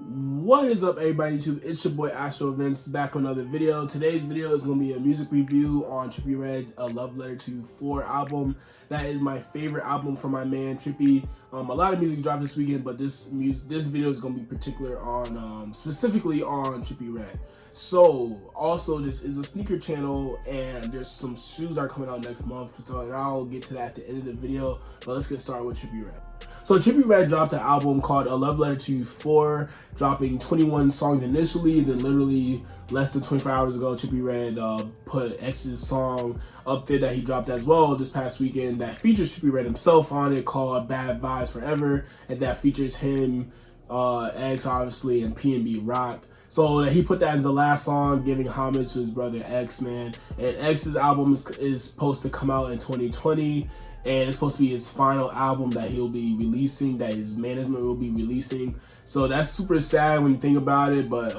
What is up, everybody? YouTube, it's your boy ASTROFAM back on another video. Today's video is going to be a music review on Trippie Redd, A Love Letter to You 4 album. That is my favorite album from my man Trippie. A lot of music dropped this weekend, but this video is going to be particular on specifically on Trippie Redd. So also, this is a sneaker channel, and there's some shoes that are coming out next month. So I'll get to that at the end of the video. But let's get started with Trippie Redd. So Trippie Redd dropped an album called A Love Letter to You 4, dropping 21 songs initially. Then literally less than 24 hours ago, Trippie Redd put X's song up there that he dropped as well this past weekend that features Trippie Redd himself on it, called Bad Vibes Forever, and that features him, X obviously, and P&B Rock. So he put that as the last song, giving homage to his brother X, man. And X's album is supposed to come out in 2020. And it's supposed to be his final album that he'll be releasing, that his management will be releasing. So that's super sad when you think about it, but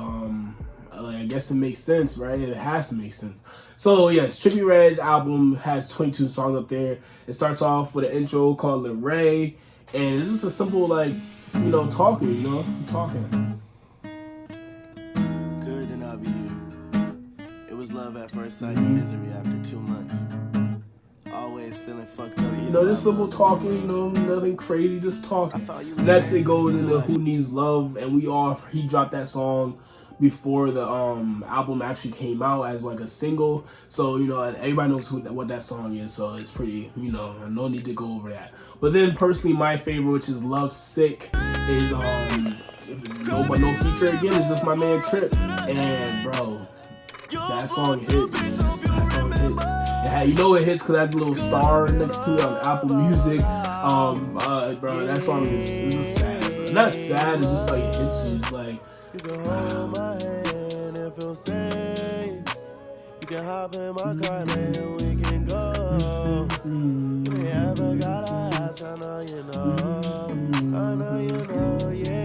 I guess it makes sense, right? It has to make sense. So yes, Trippie Redd album has 22 songs up there. It starts off with an intro called Lil Ray, and it's just a simple, like, you know, talking. Good to not be you. It was love at first sight and misery after 2 months. Always feeling fucked up. You know, just simple talking, you know, nothing crazy, just talking. Next it goes into Who Needs Love, and he dropped that song before the album actually came out as like a single. So, you know, and everybody knows what that song is, so it's pretty, you know, no need to go over that. But then personally my favorite, which is Love Sick, is no feature again, it's just my man Tripp. And bro, that song hits, man. That song hits. You know it hits because that's a little star next to it on Apple Music. Bro, that song is just sad. Bro. Not sad, it's just like it hits you. It's like, wow. You can hop in my car and we can go. You ain't ever gotta ask, I know you know, yeah.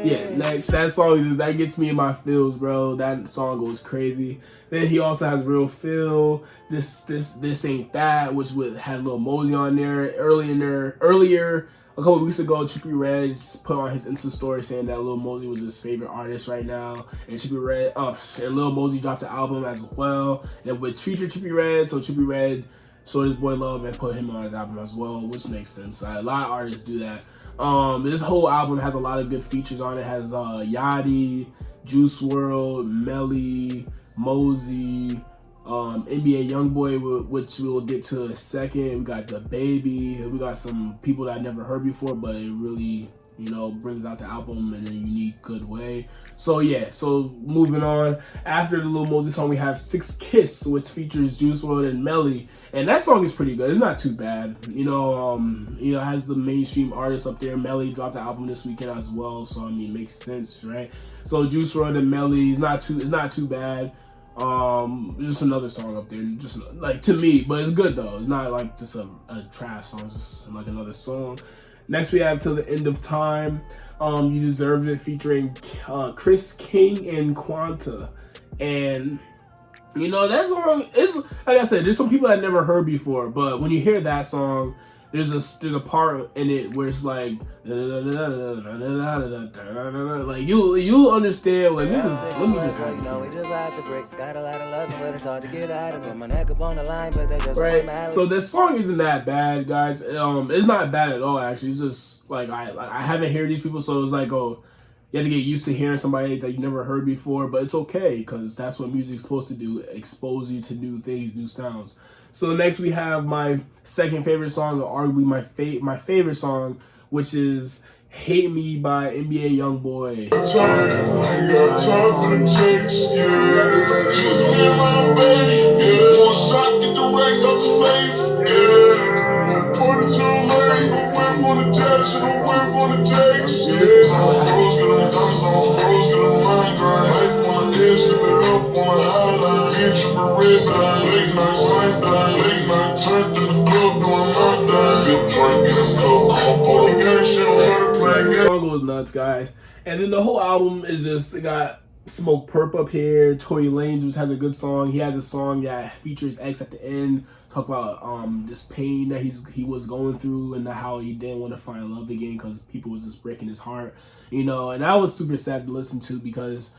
Yeah, next, that song that gets me in my feels, bro. That song goes crazy. Then he also has Real Feel, This Ain't That, which had Lil Mosey on there. Earlier, a couple weeks ago, Trippie Redd put on his Insta story saying that Lil Mosey was his favorite artist right now, and and Lil Mosey dropped the album as well, and with feature Trippie Redd, so Trippie Redd showed his boy love and put him on his album as well, which makes sense. A lot of artists do that. This whole album has a lot of good features on it. It has Yachty, Juice WRLD, Melly, Mosey, NBA Youngboy, which we'll get to in a second. We got The Baby. We got some people that I never heard before, but it really, you know, brings out the album in a unique, good way. So yeah, so moving on. After the Lil Mosey song, we have Six Kiss, which features Juice WRLD and Melly, and that song is pretty good. It's not too bad. You know, it has the mainstream artists up there. Melly dropped the album this weekend as well, so I mean, it makes sense, right? So Juice WRLD and Melly it's not too bad. Just another song up there, just like, to me, but it's good though. It's not like just a trash song. It's just like another song. Next we have Till the End of Time, You Deserve It, featuring Chris King and Quanta. And you know, that song is, like I said, there's some people I never heard before, but when you hear that song, there's a part in it where it's like you'll understand. Like, let me just right. So this song isn't that bad, guys. It's not bad at all, actually. It's just like I haven't heard these people, so it's like, oh, you have to get used to hearing somebody that you never heard before, but it's okay because that's what music's supposed to do, expose you to new things, new sounds. So next we have my second favorite song, or arguably my favorite song, which is Hate Me by NBA Youngboy. Song goes nuts, guys. And then the whole album is just, it got Smoke Perp up here. Tory Lanez just has a good song. He has a song that features X at the end. Talk about this pain that he was going through and how he didn't want to find love again because people was just breaking his heart, you know. And that was super sad to listen to because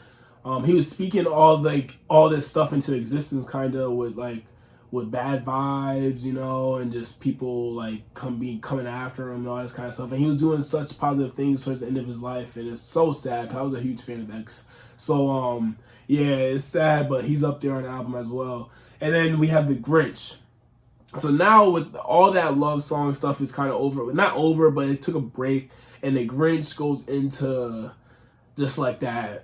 he was speaking all this stuff into existence, kind of with bad vibes, you know, and just people like coming after him and all this kind of stuff. And he was doing such positive things towards the end of his life, and it's so sad. 'Cause I was a huge fan of X, so yeah, it's sad, but he's up there on the album as well. And then we have the Grinch. So now with all that love song stuff is kind of over, not over, but it took a break, and the Grinch goes into just like that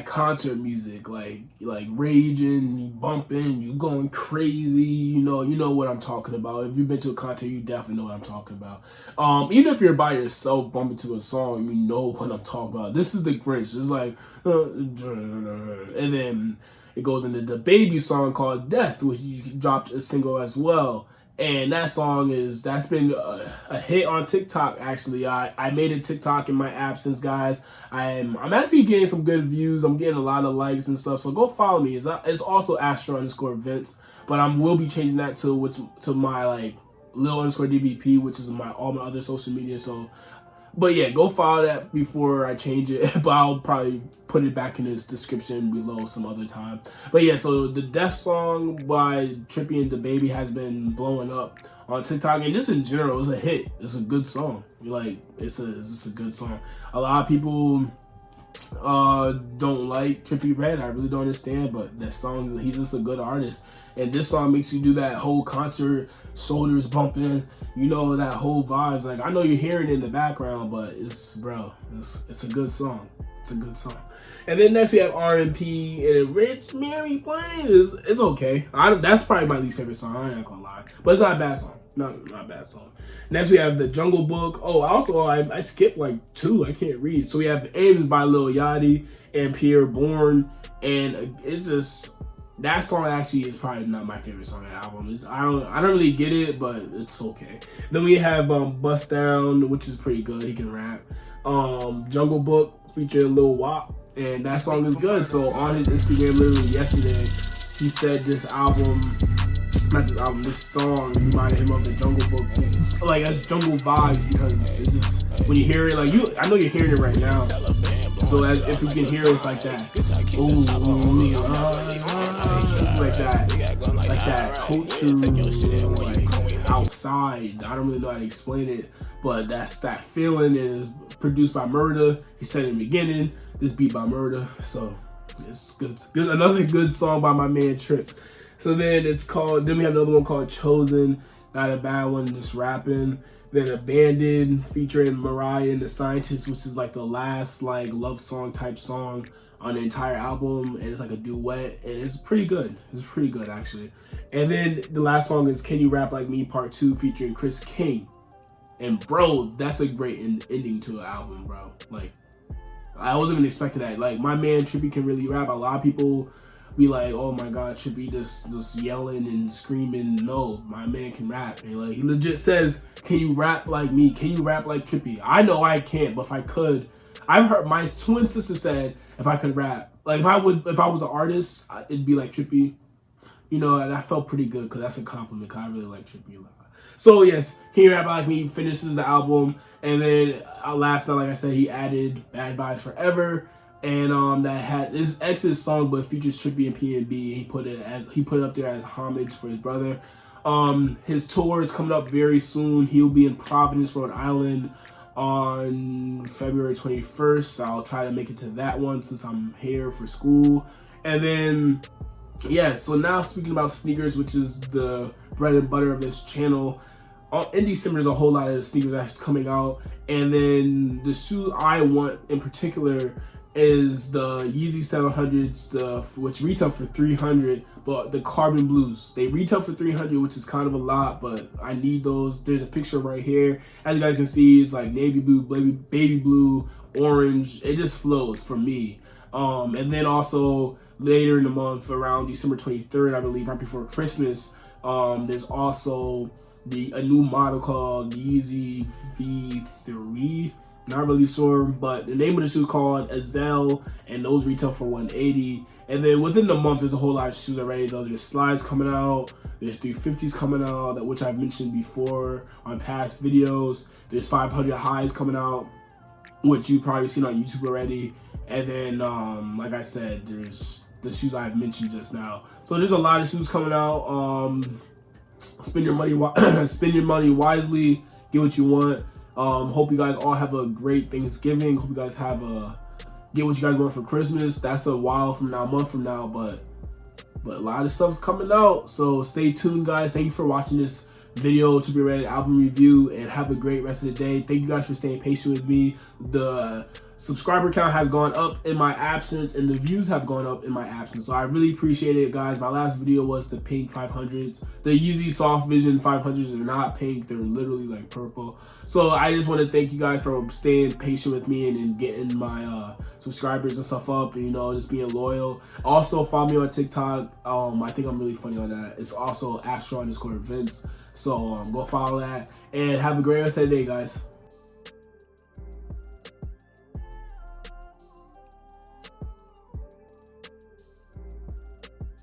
concert music, like raging, you bumping, you going crazy, you know what I'm talking about. If you've been to a concert, you definitely know what I'm talking about. Even if you're by yourself bumping to a song, you know what I'm talking about. This is the Grinch. It's like, and then it goes into the Baby song called Death, which dropped a single as well. And that song that's been a hit on TikTok. Actually, I made a TikTok in my absence, guys. I'm actually getting some good views. I'm getting a lot of likes and stuff. So go follow me. It's also Astro_Vince, but I will be changing that to my like Lil_DVP, which is all my other social media. So, but yeah, go follow that before I change it. But I'll probably put it back in this description below some other time. But yeah, so the Death song by Trippie and DaBaby has been blowing up on TikTok, and just in general, it's a hit. It's a good song. Like it's just a good song. A lot of people don't like Trippie Redd. I really don't understand, but that song, he's just a good artist. And this song makes you do that whole concert, shoulders bumping, you know, that whole vibes. Like, I know you're hearing it in the background, but it's a good song. It's a good song. And then next we have R&P and Rich Mary playing is okay. That's probably my least favorite song. I ain't gonna lie, but it's not a bad song. Not a bad song. Next we have the Jungle Book. Oh, also I skipped like 2. I can't read. So we have Ames by Lil Yachty and Pierre Bourne, and it's just, that song actually is probably not my favorite song on the album. I don't really get it, but it's okay. Then we have Bust Down, which is pretty good. He can rap. Jungle Book featuring Lil Wop, and that song is good. So on his Instagram literally yesterday, he said this song reminded him of the Jungle Book. It's like it's jungle vibes because it's just, when you hear it, like I know you're hearing it right now. So if you can hear it, it's like that. Ooh, like that culture, like outside. I don't really know how to explain it, but that's that feeling. It is produced by Murda. He said in the beginning, this beat by Murda. So it's good. Another good song by my man Tripp. So then we have another one called Chosen. Not a bad one, just rapping. Then Abandoned featuring Mariah and the Scientist, which is like the last like love song type song on the entire album, and it's like a duet, and it's pretty good. It's pretty good actually. And then the last song is Can You Rap Like Me Part 2 featuring Chris King. And bro, that's a great ending to an album, bro. Like, I wasn't even expecting that. Like, my man Trippie can really rap. A lot of people be like, oh my god, Trippie just yelling and screaming. No, my man can rap. And like, he legit says, can you rap like me? Can you rap like Trippie? I know I can't, but if I could, I've heard my twin sister said if I could rap, like if I was an artist, it'd be like Trippie. You know, and I felt pretty good because that's a compliment, because I really like Trippie a lot. So yes, Can You Rap Like Me finishes the album, and then last night, like I said, he added Bad Vibes Forever, and that had this X's song, but features Trippie and PNB. He put it up there as homage for his brother. His tour is coming up very soon. He'll be in Providence, Rhode Island on February 21st. I'll try to make it to that one since I'm here for school. And then, yeah, so now speaking about sneakers, which is the bread and butter of this channel, in December there's a whole lot of sneakers that's coming out. And then the shoe I want in particular is the Yeezy 700s, which retail for $300, but the carbon blues, they retail for $300, which is kind of a lot, but I need those. There's a picture right here. As you guys can see, it's like navy blue, baby blue, orange. It just flows for me. And then also later in the month, around December 23rd, I believe, right before Christmas, there's also a new model called Yeezy V3. Not really sure, but the name of the shoe is called Azelle, and those retail for $180. And then within the month, there's a whole lot of shoes already though. There's slides coming out, there's 350s coming out, which I've mentioned before on past videos. There's 500 highs coming out, which you've probably seen on YouTube already. And then, like I said, there's the shoes I've mentioned just now. So there's a lot of shoes coming out. Spend your money wisely. Get what you want. Hope you guys all have a great Thanksgiving. Hope you guys have get what you guys want for Christmas. That's a while from now, a month from now, but a lot of stuff's coming out. So stay tuned, guys. Thank you for watching this video, Trippie Red album review, and have a great rest of the day. Thank you guys for staying patient with me. The subscriber count has gone up in my absence, and the views have gone up in my absence, so I really appreciate it, guys. My last video was the pink 500s. The Yeezy Soft Vision 500s are not pink, they're literally like purple. So I just want to thank you guys for staying patient with me and getting my subscribers and stuff up, and, you know, just being loyal. Also follow me on TikTok. I think I'm really funny on that. It's also Astro_events. So go follow that, and have a great rest of the day, guys.